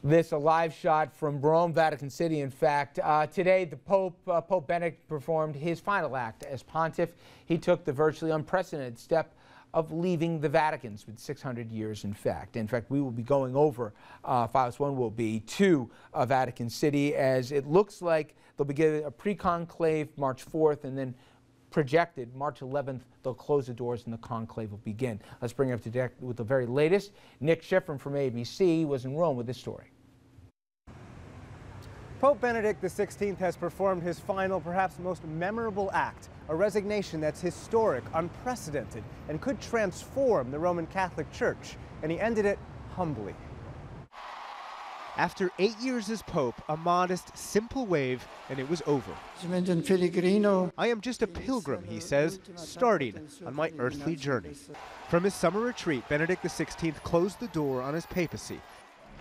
This a live shot from Rome, Vatican City. In fact, today the Pope Benedict performed his final act as pontiff. He took the virtually unprecedented step of leaving the Vatican. It's been 600 years, in fact. In fact, we will be going over, Files 1 will be, to Vatican City, as it looks like they'll begin a pre-conclave March 4th, and then projected March 11th, they'll close the doors and the conclave will begin. Let's bring you up to date with the very latest. Nick Schifrin from ABC was in Rome with this story. Pope Benedict XVI has performed his final, perhaps most memorable act, a resignation that's historic, unprecedented, and could transform the Roman Catholic Church. And he ended it humbly. After 8 years as Pope, a modest, simple wave, and it was over. I am just a pilgrim, he says, starting on my earthly journey. From his summer retreat, Benedict XVI closed the door on his papacy.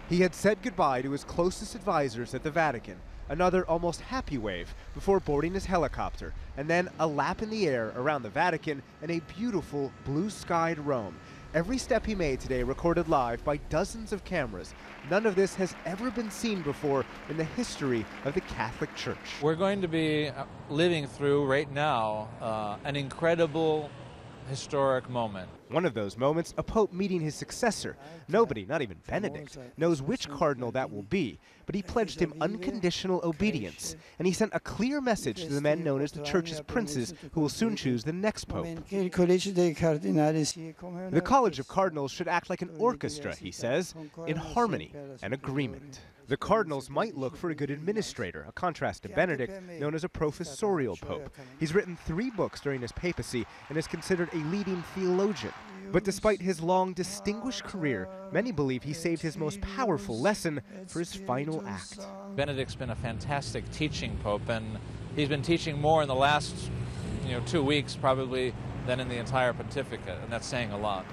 He had said goodbye to his closest advisors at the Vatican, another almost happy wave before boarding his helicopter, and then a lap in the air around the Vatican and a beautiful blue-skied Rome. Every step he made today recorded live by dozens of cameras. None of this has ever been seen before in the history of the Catholic Church. We're going to be living through right now an incredible historic moment. One of those moments, a pope meeting his successor. Nobody, not even Benedict, knows which cardinal that will be, but he pledged him unconditional obedience, and he sent a clear message to the men known as the Church's princes, who will soon choose the next pope. The College of Cardinals should act like an orchestra, he says, in harmony and agreement. The cardinals might look for a good administrator, a contrast to Benedict, known as a professorial pope. He's written 3 books during his papacy and is considered a leading theologian. But despite his long, distinguished career, many believe he saved his most powerful lesson for his final act. Benedict's been a fantastic teaching pope, and he's been teaching more in the last 2 weeks probably than in the entire pontificate, and that's saying a lot.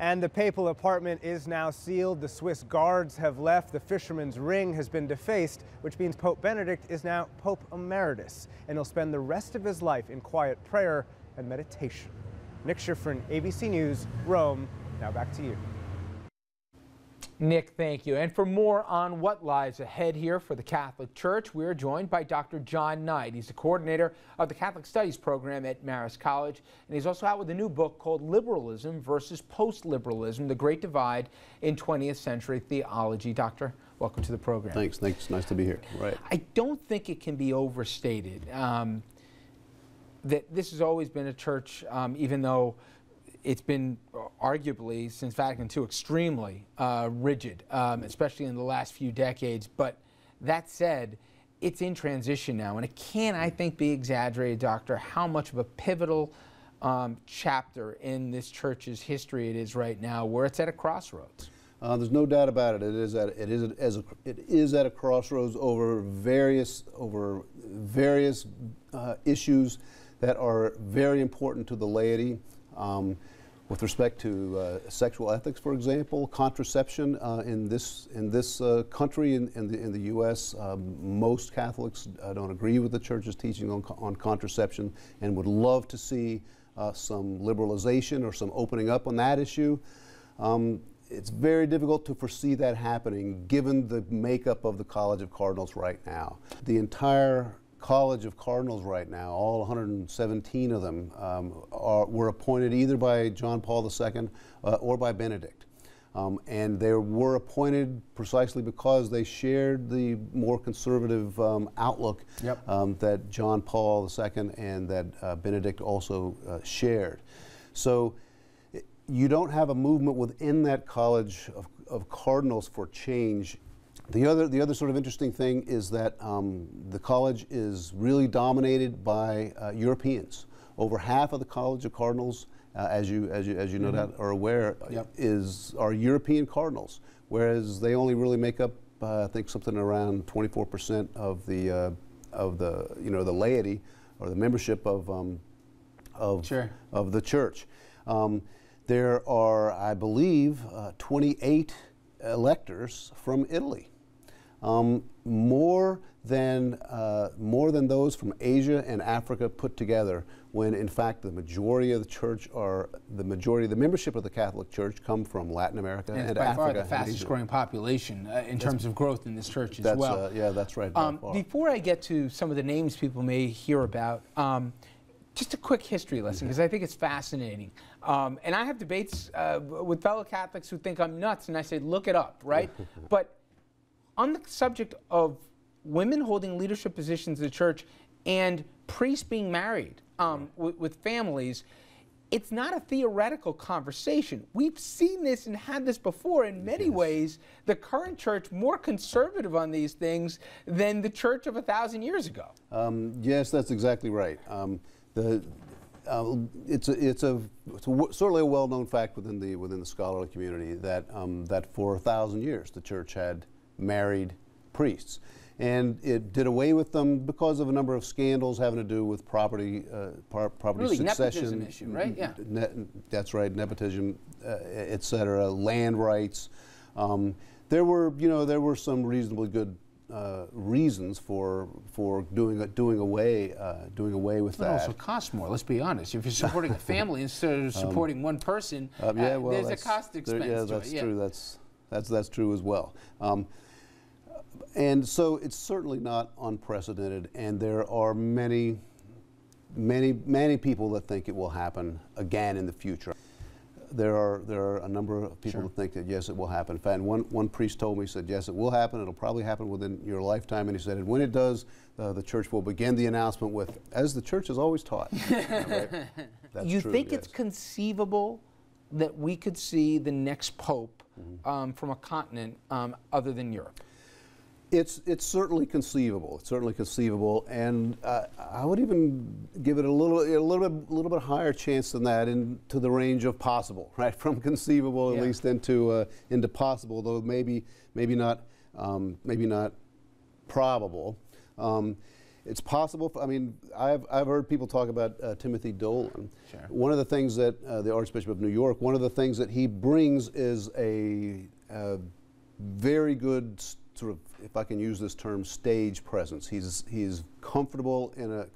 And the papal apartment is now sealed. The Swiss guards have left. The fisherman's ring has been defaced, which means Pope Benedict is now Pope Emeritus, and he'll spend the rest of his life in quiet prayer and meditation. Nick Schifrin, ABC News, Rome. Now back to you. Nick, thank you. And for more on what lies ahead here for the Catholic Church, we're joined by Dr. John Knight. He's the coordinator of the Catholic Studies program at Marist College, and he's also out with a new book called Liberalism versus Post-Liberalism, The Great Divide in 20th Century Theology. Doctor, welcome to the program. Thanks. Nice to be here. Right. I don't think it can be overstated that this has always been a church, even though it's been arguably since Vatican II extremely rigid, especially in the last few decades. But that said, it's in transition now, and it can't, I think, be exaggerated, Doctor, how much of a pivotal chapter in this church's history it is right now, where it's at a crossroads. There's no doubt about it. It is at a crossroads over various issues that are very important to the laity. With respect to sexual ethics, for example, contraception in this country, in the U.S., most Catholics don't agree with the Church's teaching on contraception and would love to see some liberalization or some opening up on that issue. It's very difficult to foresee that happening given the makeup of the College of Cardinals right now. The entire College of Cardinals right now, all 117 of them, were appointed either by John Paul II or by Benedict. And they were appointed precisely because they shared the more conservative outlook that John Paul II and that Benedict also shared. So you don't have a movement within that College of Cardinals for change. The other sort of interesting thing is that the college is really dominated by Europeans. Over half of the College of Cardinals, as you no doubt are aware, are European cardinals, whereas they only really make up, I think, something around 24% of the the laity or the membership of the church. There are, I believe, 28 electors from Italy. more than those from Asia and Africa put together, when in fact the majority of the church the membership of the Catholic Church come from Latin America and by Africa. Far the fastest growing population in terms of growth in this church as well. Yeah, that's right. Before I get to some of the names people may hear about, just a quick history lesson, because I think it's fascinating. And I have debates with fellow Catholics who think I'm nuts, and I say, look it up, right? But on the subject of women holding leadership positions in the church and priests being married with families, it's not a theoretical conversation. We've seen this and had this before. In many ways, the current church more conservative on these things than the church of 1,000 years ago. Yes, that's exactly right. It's certainly a well-known fact within the scholarly community that that for 1,000 years the church had married priests, and it did away with them because of a number of scandals having to do with property Really, succession. nepotism issue, right? Yeah. That's right, nepotism, etc. Land rights. There were some reasonably good reasons for doing away with that. It also costs more. Let's be honest. If you're supporting a family instead of supporting one person, there's a cost expense. Yeah, that's true. That's true as well. And so it's certainly not unprecedented, and there are many people that think it will happen again in the future. There are a number of people that think that yes, it will happen. In fact, one priest told me, he said, yes, it will happen. It'll probably happen within your lifetime. And he said, and when it does, the church will begin the announcement with, as the church has always taught. Right? That's you true, think yes. it's conceivable that we could see the next pope from a continent other than Europe? It's certainly conceivable. It's certainly conceivable, and I would even give it a little bit higher chance than that, into the range of possible, right? From conceivable at least into possible, though maybe not probable. It's possible. I mean, I've heard people talk about Timothy Dolan. Sure. One of the things that the Archbishop of New York, one of the things that he brings is a very good sort of, if I can use this term, stage presence. He's comfortable in a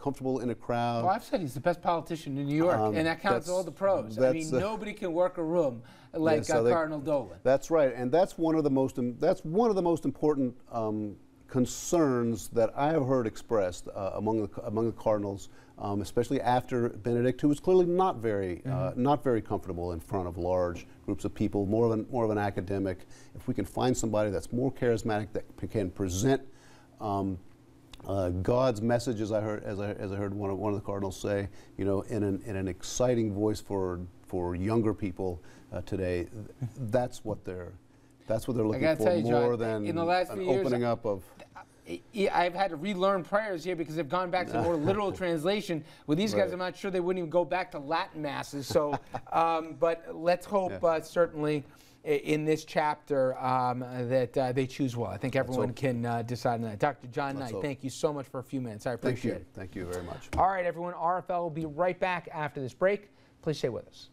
crowd. Well, I've said he's the best politician in New York, and that counts all the pros. I mean, nobody can work a room like Cardinal Dolan. That's right, and that's one of the most important concerns that I have heard expressed among the cardinals, especially after Benedict, who was clearly not very comfortable in front of large groups of people, more of an academic. If we can find somebody that's more charismatic, that can present God's message, as I heard one of the cardinals say, in an exciting voice for younger people today, that's what they're looking for, more than in the last few years, opening up of. I've had to relearn prayers here because they've gone back to more literal translation. With these guys, I'm not sure they wouldn't even go back to Latin masses. So, but let's hope certainly in this chapter that they choose well. I think everyone can decide on that. Dr. John Knight, thank you so much for a few minutes. I appreciate it. Thank you very much. All right, everyone. RFL will be right back after this break. Please stay with us.